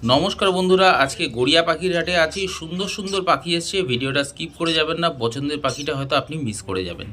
নমস্কার বন্ধুরা, আজকে গড়িয়া পাখির হাটে আছি। সুন্দর সুন্দর পাখি এসছে, ভিডিওটা স্কিপ করে যাবেন না। পছন্দের পাখিটা হয়তো আপনি মিস করে যাবেন।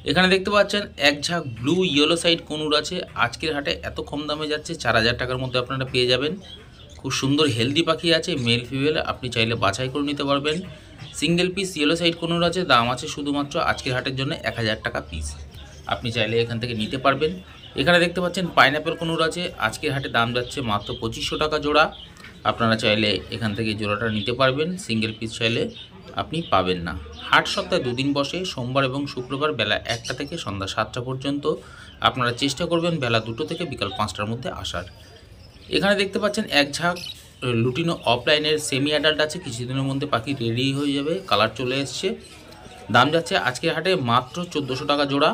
এখানে দেখতে পাচ্ছেন এক ঝাঁক ব্লু ইয়েলো সাইড কনুর আছে। আজকের হাটে এত কম দামে যাচ্ছে, 4000 টাকার মধ্যে আপনারা পেয়ে যাবেন। খুব সুন্দর হেলদি পাখি আছে, মেল ফিমেল আপনি চাইলে বাছাই করে নিতে পারবেন। Single piece yellow side conure আছে, দাম আছে শুধুমাত্র আজকের হাটের জন্য 1000 টাকা পিস। আপনি চাইলে এখান থেকে নিতে পারবেন। এখানে দেখতে পাচ্ছেন পাইনঅ্যাপেল কনুর আছে, আজকের হাটে দাম যাচ্ছে মাত্র 2500 টাকা জোড়া। আপনারা চাইলে এখান থেকে জোড়াটা নিতে পারবেন, সিঙ্গেল পিস চাইলে আপনি পাবেন না। হাট সপ্তাহে দুদিন বসে, সোমবার এবং শুক্রবার বেলা 1টা থেকে সন্ধ্যা 7টা পর্যন্ত। আপনারা চেষ্টা করবেন বেলা 2টো থেকে বিকাল 5টার মধ্যে আসার। এখানে দেখতে পাচ্ছেন এক ঝাঁক লুটিনো অফলাইনের সেমি অ্যাডাল্ট আছে, কিছুদিনের মধ্যে পাখি রেডি হয়ে যাবে, কালার চলে এসছে। দাম যাচ্ছে আজকের হাটে মাত্র 1400 টাকা জোড়া।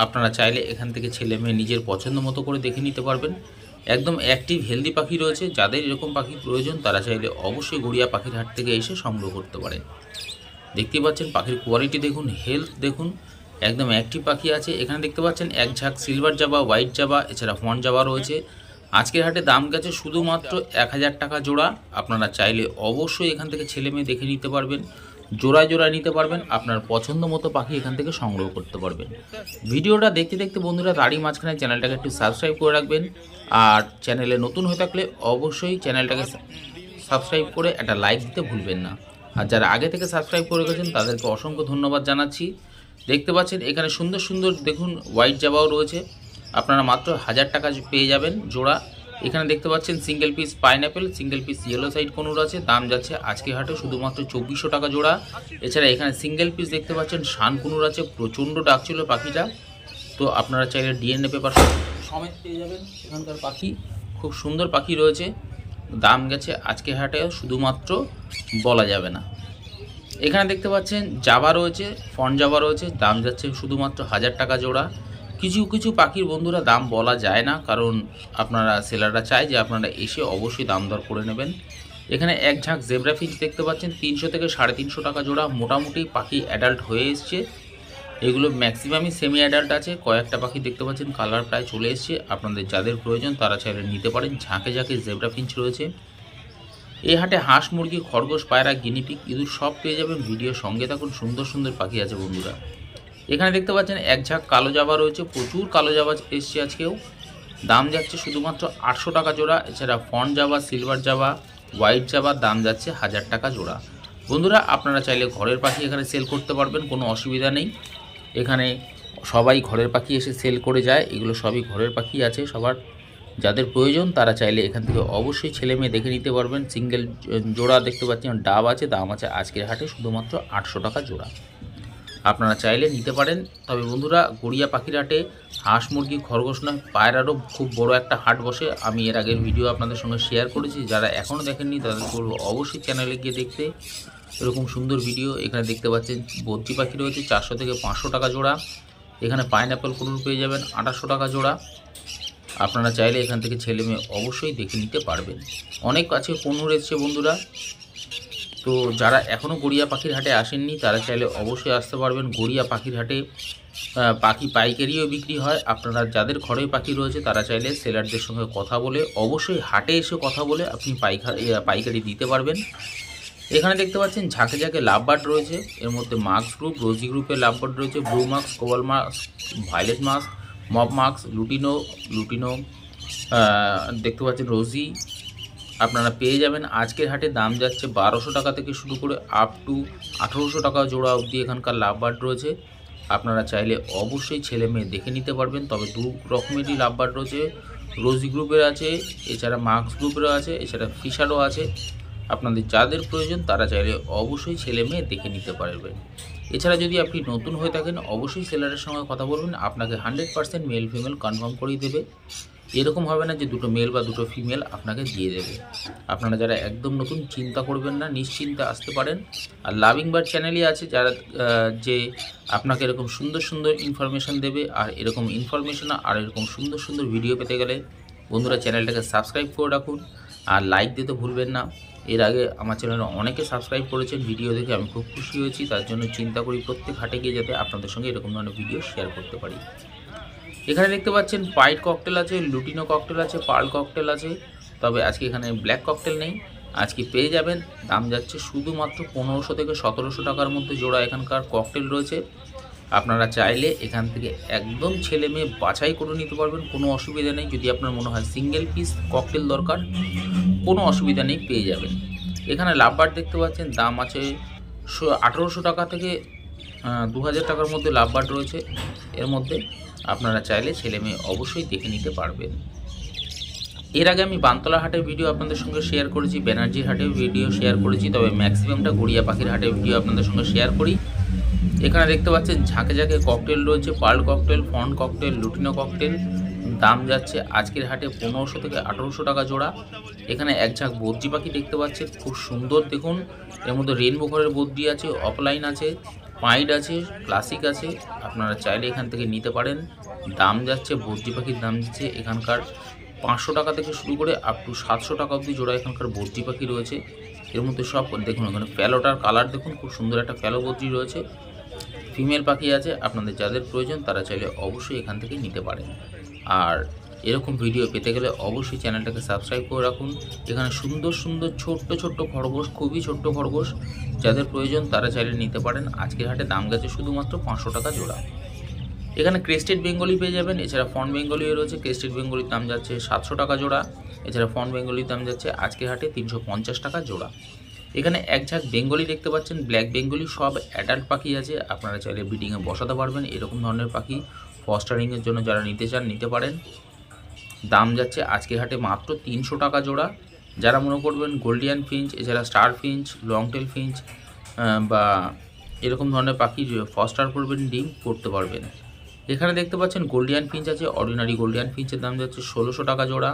আপনারা চাইলে এখান থেকে ছেলে মেয়ে নিজের পছন্দ মতো করে দেখে নিতে পারবেন। একদম অ্যাক্টিভ হেলদি পাখি রয়েছে, যাদের এরকম পাখি প্রয়োজন তারা চাইলে অবশ্যই গড়িয়া পাখির হাট থেকে এসে সংগ্রহ করতে পারেন। দেখতে পাচ্ছেন পাখির কোয়ালিটি দেখুন, হেলথ দেখুন, একদম অ্যাক্টিভ পাখি আছে। এখানে দেখতে পাচ্ছেন এক ঝাঁক সিলভার জাবা, হোয়াইট জাবা, এছাড়া ফন জাবা রয়েছে। আজকের হাটে দাম গেছে শুধুমাত্র 1000 টাকা জোড়া। আপনারা চাইলে অবশ্যই এখান থেকে ছেলে মেয়ে দেখে নিতে পারবেন, জোড়ায় জোড়ায় নিতে পারবেন, আপনার পছন্দ মতো পাখি এখান থেকে সংগ্রহ করতে পারবেন। ভিডিওটা দেখতে দেখতে বন্ধুরা তারই মাঝখানে চ্যানেলটাকে একটু সাবস্ক্রাইব করে রাখবেন। আর চ্যানেলে নতুন হয়ে থাকলে অবশ্যই চ্যানেলটাকে সাবস্ক্রাইব করে একটা লাইক দিতে ভুলবেন না। আর যারা আগে থেকে সাবস্ক্রাইব করে গেছেন তাদেরকে অসংখ্য ধন্যবাদ জানাচ্ছি। দেখতে পাচ্ছেন এখানে সুন্দর সুন্দর দেখুন হোয়াইট জাবাও রয়েছে, আপনারা মাত্র 1000 টাকা পেয়ে যাবেন জোড়া। এখানে দেখতে পাচ্ছেন single piece pineapple, single piece yellow side conure আছে, দাম যাচ্ছে আজকে হাটে শুধুমাত্র 2400 টাকা জোড়া। এছাড়া এখানে সিঙ্গেল পিস দেখতে পাচ্ছেন শান কনুর আছে, প্রচণ্ড ডাক ছিল পাখিটা, তো আপনারা চাইলে ডিএনএ পেপার সমেত পেয়ে যাবেন। এখানকার পাখি খুব সুন্দর পাখি রয়েছে, দাম গেছে আজকে হাটে শুধুমাত্র বলা যাবে না। এখানে দেখতে পাচ্ছেন জাবা রয়েছে, ফন জাবা রয়েছে, দাম যাচ্ছে শুধুমাত্র 1000 টাকা জোড়া। কিছু কিছু পাখির বন্ধুরা দাম বলা যায় না, কারণ আপনারা সেলাররা চায় যে আপনারা এসে অবশ্যই দাম দর করে নেবেন। এখানে এক ঝাঁক জেব্রা ফিঞ্চ দেখতে পাচ্ছেন 300 থেকে 350 টাকা জোড়া। মোটামুটি পাখি অ্যাডাল্ট হয়ে এসছে, এগুলো ম্যাক্সিমামই সেমি অ্যাডাল্ট আছে। কয়েকটা পাখি দেখতে পাচ্ছেন কালার প্রায় চলে এসছে, আপনাদের যাদের প্রয়োজন তারা চাইলে নিতে পারেন। ঝাঁকে ঝাঁকে জেব্রা ফিঞ্চ রয়েছে। এই হাটে হাঁস, মুরগি, খরগোশ, পায়রা, গিনিপিগ, ইঁদুর সব পেয়ে যাবেন। ভিডিওর সঙ্গে থাকুন, সুন্দর সুন্দর পাখি আছে বন্ধুরা। এখানে দেখতে পাচ্ছেন এক ঝাঁক কালো জাবা রয়েছে, প্রচুর কালো জাবা এসছে আজকেও। দাম যাচ্ছে শুধুমাত্র 800 টাকা জোড়া। এছাড়া ফন জাবা, সিলভার জাবা, হোয়াইট জাবা দাম যাচ্ছে 1000 টাকা জোড়া। বন্ধুরা আপনারা চাইলে ঘরের পাখি এখানে সেল করতে পারবেন, কোনো অসুবিধা নেই। এখানে সবাই ঘরের পাখি এসে সেল করে যায়, এগুলো সবই ঘরের পাখি আছে সবার। যাদের প্রয়োজন তারা চাইলে এখান থেকে অবশ্যই ছেলে মেয়ে দেখে নিতে পারবেন। সিঙ্গেল জোড়া দেখতে পাচ্ছেন ডাব আছে, দাম আছে আজকের হাটে শুধুমাত্র 800 টাকা জোড়া। আপনারা চাইলে নিতে পারেন। তবে বন্ধুরা গড়িয়া পাখির হাটে হাঁস, মুরগি, খরগোশ নয়, পায়রারও খুব বড় একটা হাট বসে। আমি এর আগের ভিডিও আপনাদের সঙ্গে শেয়ার করেছি, যারা এখনও দেখেননি তাদের বলবো অবশ্যই চ্যানেলে গিয়ে দেখতে। এরকম সুন্দর ভিডিও এখানে দেখতে পাচ্ছেন। বদ্রি পাখি রয়েছে 400 থেকে 500 টাকা জোড়া। এখানে পাইনঅ্যাপেল কনুর পেয়ে যাবেন 2800 টাকা জোড়া। আপনারা চাইলে এখান থেকে ছেলে মেয়ে অবশ্যই দেখে নিতে পারবেন। অনেক আছে কনুর এসছে বন্ধুরা, তো যারা এখনও গড়িয়া পাখির হাটে আসেননি তারা চাইলে অবশ্যই আসতে পারবেন। গড়িয়া পাখির হাটে পাখি পাইকারিও বিক্রি হয়। আপনারা যাদের ঘরে পাখি রয়েছে তারা চাইলে সেলারদের সঙ্গে কথা বলে অবশ্যই হাটে এসে কথা বলে আপনি পাইকারি দিতে পারবেন। এখানে দেখতে পাচ্ছেন ঝাঁকে ঝাঁকে লাভবার্ড রয়েছে, এর মধ্যে মাস্ক গ্রুপ, রোজি গ্রুপের লাভবার্ড রয়েছে, blue mask, cobalt mask, violet mask, mauve mask, lutino দেখতে পাচ্ছেন রোজি আপনারা পেয়ে যাবেন। আজকের হাটে দাম যাচ্ছে 1200 টাকা থেকে শুরু করে আপ টু 1800 টাকা জোড়া অবধি এখানকার লাভবার্ড রয়েছে। আপনারা চাইলে অবশ্যই ছেলে মেয়ে দেখে নিতে পারবেন। তবে দু রকমেরই লাভবার্ড রয়েছে, রোজি গ্রুপের আছে, এছাড়া মার্কস গ্রুপেরও আছে, এছাড়া ফিশারও আছে। আপনাদের যাদের প্রয়োজন তারা চাইলে অবশ্যই ছেলে মেয়ে দেখে নিতে পারবেন। এছাড়া যদি আপনি নতুন হয়ে থাকেন অবশ্যই সেলারের সঙ্গে কথা বলবেন, আপনাকে 100% মেল ফিমেল কনফার্ম করেই দেবে। এরকম হবে না যে দুটো মেল বা দুটো ফিমেল আপনাকে দিয়ে দেবে। আপনারা যারা একদম নতুন চিন্তা করবেন না, নিশ্চিন্তে আসতে পারেন। আর লাভিং বার্ড চ্যানেলই আছে যারা যে আপনাকে এরকম সুন্দর সুন্দর ইনফরমেশান দেবে। আর এরকম ইনফরমেশান আর এরকম সুন্দর সুন্দর ভিডিও পেতে গেলে বন্ধুরা চ্যানেলটাকে সাবস্ক্রাইব করে রাখুন আর লাইক দিতে ভুলবেন না। এর আগে আমার চ্যানেলে অনেকে সাবস্ক্রাইব করেছেন, ভিডিও দেখে আমি খুব খুশি হয়েছি। তার জন্য চিন্তা করি প্রত্যেক হাটে গিয়ে যাতে আপনাদের সঙ্গে এরকম ধরনের ভিডিও শেয়ার করতে পারি। এখানে দেখতে পাচ্ছেন পাইট ককটেল আছে, লুটিনো ককটেল আছে, পার্ল ককটেল আছে, তবে আজকে এখানে ব্ল্যাক ককটেল নেই, আজকে পেয়ে যাবেন। দাম যাচ্ছে শুধুমাত্র 1500 থেকে 1700 টাকার মধ্যে জোড়া এখানকার ককটেল রয়েছে। আপনারা চাইলে এখান থেকে একদম ছেলে মেয়ে বাছাই করে নিতে পারবেন, কোনো অসুবিধা নেই। যদি আপনার মনে হয় সিঙ্গেল পিস ককটেল দরকার, কোনো অসুবিধা নেই, পেয়ে যাবেন। এখানে লাভবার্ড দেখতে পাচ্ছেন, দাম আছে 1800 টাকা থেকে 2000 টাকার মধ্যে লাভবার্ড রয়েছে। এর মধ্যে আপনারা চাইলে ছেলে মেয়ে অবশ্যই দেখে নিতে পারবেন। এর আগে আমি বানতলা হাটের ভিডিও আপনাদের সঙ্গে শেয়ার করেছি, ব্যানার্জি হাটের ভিডিও শেয়ার করেছি, তবে ম্যাক্সিমামটা গড়িয়া পাখির হাটের ভিডিও আপনাদের সঙ্গে শেয়ার করি। এখানে দেখতে পাচ্ছেন ঝাঁকে ঝাঁকে ককটেল রয়েছে, pearl cockatiel, fawn cockatiel, lutino cockatiel. দাম যাচ্ছে আজকের হাটে 1500 থেকে 1800 টাকা জোড়া। এখানে এক ঝাঁক বদ্রি পাখি দেখতে পাচ্ছেন, খুব সুন্দর দেখুন। এর মধ্যে রেইনবো ঘরের বদ্রি আছে, অফলাইন আছে, পাইড আছে, ক্লাসিক আছে। আপনারা চাইলে এখান থেকে নিতে পারেন। দাম যাচ্ছে বদ্রি পাখির দাম যাচ্ছে এখানকার 500 টাকা থেকে শুরু করে আপ টু 700 টাকা অবধি জোড়া এখানকার বদ্রি পাখি রয়েছে। এর মধ্যে সব দেখুন, এখানে ফ্যালোটার কালার দেখুন, খুব সুন্দর একটা ফ্যালো বদ্রি রয়েছে। ফিমেল পাখি আছে, আপনাদের যাদের প্রয়োজন তারা চাইলে অবশ্যই এখান থেকে নিতে পারেন। আর এরকম ভিডিও পেতে গেলে অবশ্যই চ্যানেলটাকে সাবস্ক্রাইব করে রাখুন। এখানে সুন্দর সুন্দর ছোট্ট ছোট্ট খরগোশ, খুবই ছোট্ট খরগোশ, যাদের প্রয়োজন তারা চাইলে নিতে পারেন। আজকের হাটে দাম গেছে শুধুমাত্র 500 টাকা জোড়া। এখানে ক্রেস্টেড বেঙ্গলি পেয়ে যাবেন, এছাড়া ফন বেঙ্গলিও রয়েছে। ক্রেস্টেড বেঙ্গলির দাম যাচ্ছে 700 টাকা জোড়া, এছাড়া ফন বেঙ্গলির দাম যাচ্ছে আজকের হাটে 350 টাকা জোড়া। এখানে এক ঝাঁক বেঙ্গলি দেখতে পাচ্ছেন, ব্ল্যাক বেঙ্গলি, সব অ্যাডাল্ট পাখি আছে। আপনারা চাইলে ব্রিডিংয়ে বসাতে পারবেন। এরকম ধরনের পাখি ফস্টারিংয়ের জন্য যারা নিতে চান নিতে পারেন। দাম যাচ্ছে আজকের হাটে মাত্র 300 টাকা জোড়া। যারা মনে করবেন গোল্ডিয়ান ফিঞ্চ, এছাড়া স্টার ফিঞ্চ, লংটেল ফিঞ্চ বা এরকম ধরনের পাখি ফস্টার করবেন, ডিম করতে পারবেন। এখানে দেখতে পাচ্ছেন গোল্ডিয়ান ফিঞ্চ আছে, অর্ডিনারি গোল্ডিয়ান ফিঞ্চের দাম যাচ্ছে 1600 টাকা জোড়া।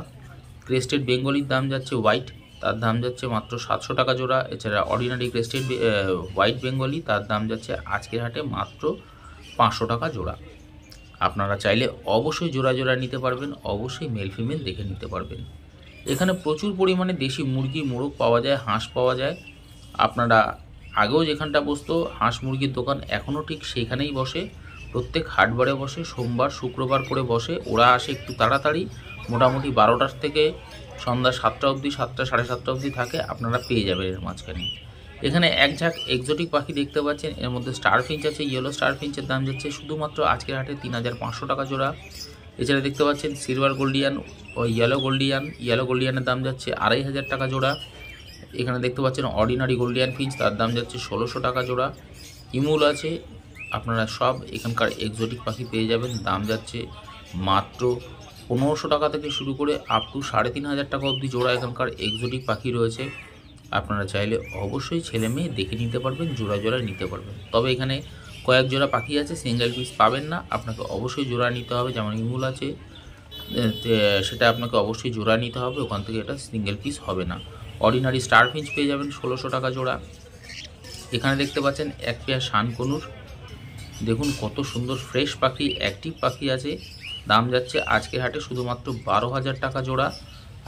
ক্রেস্টেড বেঙ্গলির দাম যাচ্ছে হোয়াইট, তার দাম যাচ্ছে মাত্র 700 টাকা জোড়া। এছাড়া অর্ডিনারি ক্রেস্টেড হোয়াইট বেঙ্গলি, তার দাম যাচ্ছে আজকের হাটে মাত্র 500 টাকা জোড়া। আপনারা চাইলে অবশ্যই জোড়া জোড়া নিতে পারবেন, অবশ্যই মেল ফিমেল দেখে নিতে পারবেন। এখানে প্রচুর পরিমাণে দেশি মুরগি, মোরগ পাওয়া যায়, হাঁস পাওয়া যায়। আপনারা আগেও যেখানটা বসতো হাঁস মুরগির দোকান, এখনও ঠিক সেখানেই বসে। প্রত্যেক হাটবারে বসে, সোমবার শুক্রবার করে বসে। ওরা আসে একটু তাড়াতাড়ি, মোটামুটি 12টার থেকে সন্ধ্যা 7টা অবধি, 7টা সাড়ে 7টা অবধি থাকে। আপনারা পেয়ে যাবেন এর মাঝখানে। এখানে এক ঝাঁক এক্সোটিক পাখি দেখতে পাচ্ছেন, এর মধ্যে স্টার ফিঞ্চ আছে। ইয়েলো স্টার ফিঞ্চের দাম যাচ্ছে শুধুমাত্র আজকের হাটে 3500 টাকা জোড়া। এছাড়া দেখতে পাচ্ছেন সিলভার গোল্ডিয়ান ও ইয়েলো গোল্ডিয়ানের দাম যাচ্ছে 2500 টাকা জোড়া। এখানে দেখতে পাচ্ছেন অর্ডিনারি গোল্ডিয়ান ফিঞ্চ, তার দাম যাচ্ছে 1600 টাকা জোড়া। ইমুল আছে। আপনারা সব এখানকার এক্সোটিক পাখি পেয়ে যাবেন। দাম যাচ্ছে মাত্র 1500 টাকা থেকে শুরু করে আপ টু 3500 টাকা অবধি জোড়া এখানকার এক্সোটিক পাখি রয়েছে। আপনারা চাইলে অবশ্যই ছেলে মেয়ে দেখে নিতে পারবেন, জোড়া জোড়া নিতে পারবেন। তবে এখানে কয়েক জোড়া পাখি আছে, সিঙ্গেল পিস পাবেন না, আপনাকে অবশ্যই জোড়া নিতে হবে। যেমন ইমুল আছে, সেটা আপনাকে অবশ্যই জোড়া নিতে হবে, ওখান থেকে এটা সিঙ্গেল পিস হবে না। অর্ডিনারি স্টার ফিঞ্চ পেয়ে যাবেন 1600 টাকা জোড়া। এখানে দেখতে পাচ্ছেন এক পেয়ার শানকনুর, দেখুন কত সুন্দর ফ্রেশ পাখি, অ্যাক্টিভ পাখি আছে। দাম যাচ্ছে আজকের হাটে শুধুমাত্র 12000 টাকা জোড়া।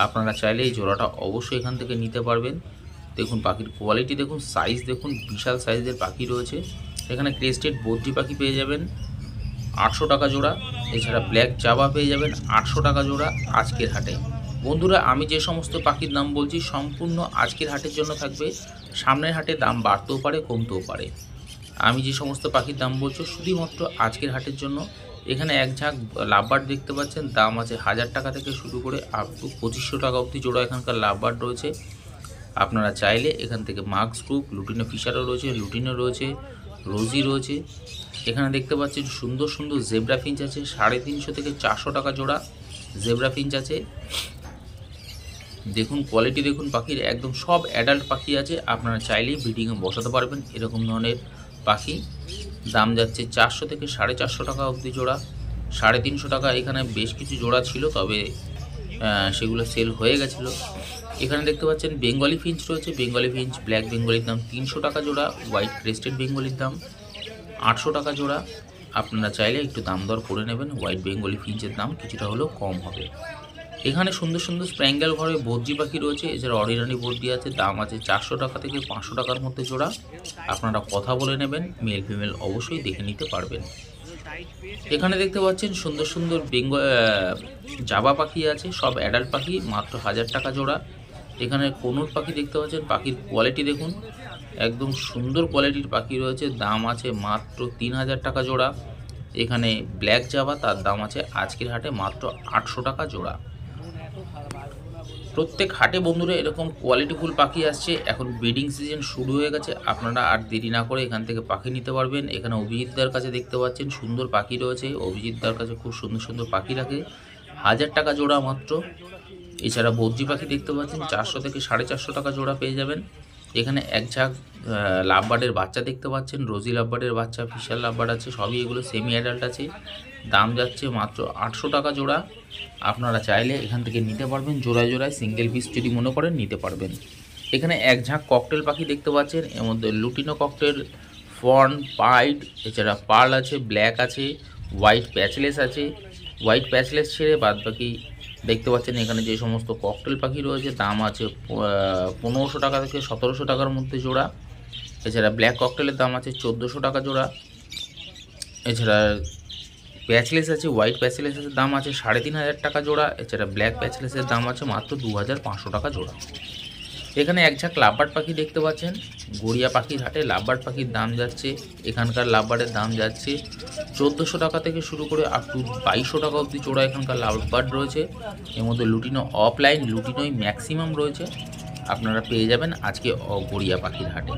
আপনারা চাইলে এই জোড়াটা অবশ্যই এখান থেকে নিতে পারবেন। দেখুন পাখির কোয়ালিটি দেখুন, সাইজ দেখুন, বিশাল সাইজের পাখি রয়েছে। এখানে ক্রেস্টেড বদ্রি পাখি পেয়ে যাবেন 800 টাকা জোড়া। এছাড়া ব্ল্যাক জাভা পেয়ে যাবেন 800 টাকা জোড়া আজকের হাটে। বন্ধুরা, আমি যে সমস্ত পাখির নাম বলছি সম্পূর্ণ আজকের হাটের জন্য থাকবে। সামনের হাটে দাম বাড়তেও পারে, কমতেও পারে। আমি যে সমস্ত পাখির দাম বলছি শুধুমাত্র আজকের হাটের জন্য। এখানে এক ঝাঁক লাভবার্ড দেখতে পাচ্ছেন, দাম আছে 1000 টাকা থেকে শুরু করে আপ টু 2500 টাকা অবধি জোড়া এখানকার লাভবার্ড রয়েছে। আপনারা চাইলে এখান থেকে মার্কস গ্রুপ, লুটিনো ফিশারও রয়েছে, লুটিনো রয়েছে, রোজি রয়েছে। এখানে দেখতে পাচ্ছেন সুন্দর সুন্দর জেব্রা ফিঞ্চ আছে, 350 থেকে 400 টাকা জোড়া জেব্রা ফিঞ্চ আছে। দেখুন কোয়ালিটি দেখুন পাখির, একদম সব অ্যাডাল্ট পাখি আছে। আপনারা চাইলেই ব্রিডিংয়ে বসাতে পারবেন এরকম ধরনের পাখি। দাম যাচ্ছে 400 থেকে 450 টাকা অবধি জোড়া। 350 টাকা এখানে বেশ কিছু জোড়া ছিল, তবে সেগুলো সেল হয়ে গেছিলো। এখানে দেখতে পাচ্ছেন বেঙ্গলি ফিঞ্চ রয়েছে, বেঙ্গলি ফিঞ্চ ব্ল্যাক বেঙ্গলির দাম 300 টাকা জোড়া। হোয়াইট ক্রেস্টেড বেঙ্গলির দাম 800 টাকা জোড়া। আপনারা চাইলে একটু দাম দর করে নেবেন, হোয়াইট বেঙ্গলি ফিঞ্চের দাম কিছুটা হলেও কম হবে। এখানে সুন্দর সুন্দর স্প্র্যাঙ্গেল ঘরে বদ্রি পাখি রয়েছে, এছাড়া অর্ডিনারি বদ্রি আছে। দাম আছে 400 টাকা থেকে 500 টাকার মধ্যে জোড়া। আপনারা কথা বলে নেবেন, মেল ফিমেল অবশ্যই দেখে নিতে পারবেন। এখানে দেখতে পাচ্ছেন সুন্দর সুন্দর জাবা পাখি আছে, সব অ্যাডাল্ট পাখি, মাত্র 1000 টাকা জোড়া। এখানে কোনুর পাখি দেখতে পাচ্ছেন, পাখির কোয়ালিটি দেখুন, একদম সুন্দর কোয়ালিটির পাখি রয়েছে, দাম আছে মাত্র 3000 টাকা জোড়া। এখানে ব্ল্যাক জাবা, তার দাম আছে আজকের হাটে মাত্র 800 টাকা জোড়া। প্রত্যেক হাটে বন্ধুরা এরকম কোয়ালিটিফুল পাখি আসছে। এখন ব্রিডিং সিজন শুরু হয়ে গেছে, আপনারা আর দেরি না করে এখান থেকে পাখি নিতে পারবেন। এখানে অভিজিৎদার কাছে দেখতে পাচ্ছেন সুন্দর পাখি রয়েছে, অভিজিৎদার কাছে খুব সুন্দর সুন্দর পাখি রাখে, 1000 টাকা জোড়া মাত্র। এছাড়া বদ্রি পাখি দেখতে পাচ্ছেন 400 থেকে 450 টাকা জোড়া পেয়ে যাবেন। এখানে এক ঝাঁক লাভবার্ডের বাচ্চা দেখতে পাচ্ছেন, রোজি লাভবার্ডের বাচ্চা, ফিশার লাভবার্ড আছে, সবই এগুলো সেমি অ্যাডাল্ট আছে, দাম যাচ্ছে মাত্র 800 টাকা জোড়া। আপনারা চাইলে এখান থেকে নিতে পারবেন, জোড়ায় জোড়ায় সিঙ্গেল পিস যদি মনে করেন নিতে পারবেন। এখানে এক ঝাঁক ককটেল পাখি দেখতে পাচ্ছেন, এর মধ্যে লুটিনো ককটেল, ফর্ন, পাইড, এছাড়া পার্ল আছে, ব্ল্যাক আছে, হোয়াইট প্যাচলেস আছে। হোয়াইট প্যাচলেস ছেড়ে বাদ বাকি দেখতে পাচ্ছেন এখানে যে সমস্ত ককটেল পাখি রয়েছে, দাম আছে 1500 টাকা থেকে 1700 টাকার মধ্যে জোড়া। এছাড়া ব্ল্যাক ককটেলের দাম আছে 1400 টাকা জোড়া। এছাড়া প্যাচলেস আছে, হোয়াইট প্যাচলেসের দাম আছে 3500 টাকা জোড়া। এছাড়া ব্ল্যাক প্যাচলেসের দাম আছে মাত্র 2500 টাকা জোড়া। এখানে এক ঝাঁক লাভবার্ড পাখি দেখতে পাচ্ছেন, গড়িয়া পাখির হাটে লাভবার্ড পাখির দাম যাচ্ছে, এখানকার লাভবার্ডের দাম যাচ্ছে 1400 টাকা থেকে শুরু করে আপ টু 2200 টাকা অবধি জোড়া এখানকার লাভবার্ড রয়েছে। এর মধ্যে লুটিনো অফলাইন, লুটিনোই ম্যাক্সিমাম রয়েছে, আপনারা পেয়ে যাবেন আজকে গড়িয়া পাখির হাটে।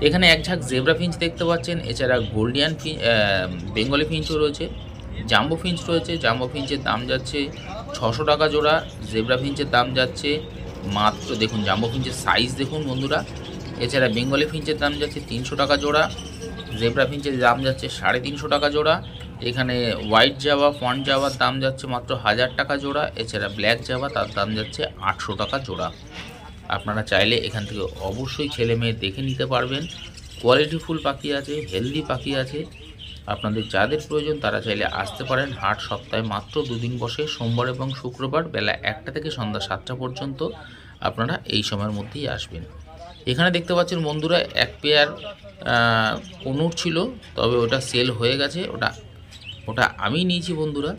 এখানে এক ঝাঁক জেব্রা ফিঞ্চ দেখতে পাচ্ছেন, এছাড়া গোল্ডিয়ান বেঙ্গলি ফিঞ্চও রয়েছে, জাম্বো ফিঞ্চ রয়েছে। জাম্বো ফিঞ্চের দাম যাচ্ছে 600 টাকা জোড়া, জেব্রা ফিঞ্চের দাম যাচ্ছে মাত্র, দেখুন জাম্বো ফিঞ্চের সাইজ দেখুন বন্ধুরা। এছাড়া বেঙ্গলি ফিঞ্চের দাম যাচ্ছে 300 টাকা জোড়া, জেব্রা ফিঞ্চের দাম যাচ্ছে 350 টাকা জোড়া। এখানে হোয়াইট জাভা, ফন্ট জাভার দাম যাচ্ছে মাত্র 1000 টাকা জোড়া। এছাড়া ব্ল্যাক জাভা, তার দাম যাচ্ছে 800 টাকা জোড়া। আপনারা চাইলে এখান থেকে অবশ্যই ছেলে মেয়ে দেখে নিতে পারবেন, কোয়ালিটিফুল পাখি আছে, হেলদি পাখি আছে। আপনাদের যাদের প্রয়োজন তারা চাইলে আসতে পারেন। হাট সপ্তাহে মাত্র 2 দিন বসে, সোমবার এবং শুক্রবার বেলা 1টা থেকে সন্ধ্যা 7টা পর্যন্ত। আপনারা এই সময়ের মধ্যেই আসবেন। এখানে দেখতে পাচ্ছেন বন্ধুরা এক পেয়ার কনুর ছিল, তবে ওটা সেল হয়ে গেছে, ওটা আমি নিয়েছি বন্ধুরা,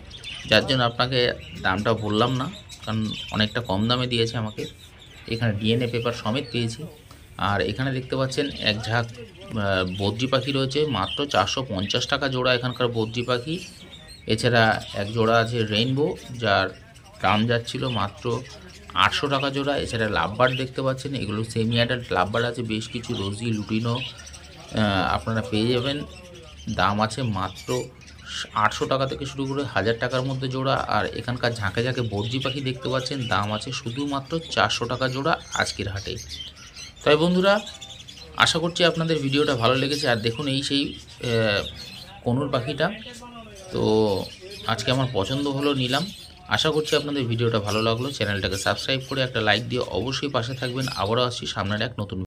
যার জন্য আপনাকে দামটা বললাম না, কারণ অনেকটা কম দামে দিয়েছে আমাকে। এখানে ডিএনএ পেপার সমেত পেয়েছি। আর এখানে দেখতে পাচ্ছেন এক ঝাঁক বদ্রি পাখি রয়েছে, মাত্র 450 টাকা জোড়া এখানকার বদ্রি পাখি। এছাড়া এক জোড়া আছে রেইনবো, যার দাম যাচ্ছিল মাত্র 800 টাকা জোড়া। এছাড়া লাভবার্ড দেখতে পাচ্ছেন, এগুলো সেমি অ্যাডাল্ট লাভবার্ড আছে বেশ কিছু, রোজি, লুটিনো আপনারা পেয়ে যাবেন, দাম আছে মাত্র 800 টাকা থেকে শুরু করে 1000 টাকার মধ্যে জোড়া। আর এখানকার ঝাঁকে ঝাঁকে বদ্রি পাখি দেখতে পাচ্ছেন, দাম আছে শুধুমাত্র 400 টাকা জোড়া আজকের হাটে। তাই বন্ধুরা, আশা করছি আপনাদের ভিডিওটা ভালো লেগেছে। আর দেখুন এই সেই কনুর পাখিটা, তো আজকে আমার পছন্দ হলো, নিলাম। আশা করছি আপনাদের ভিডিওটা ভালো লাগলো। চ্যানেলটাকে সাবস্ক্রাইব করে একটা লাইক দিয়ে অবশ্যই পাশে থাকবেন। আবারও আসছি সামনের এক নতুন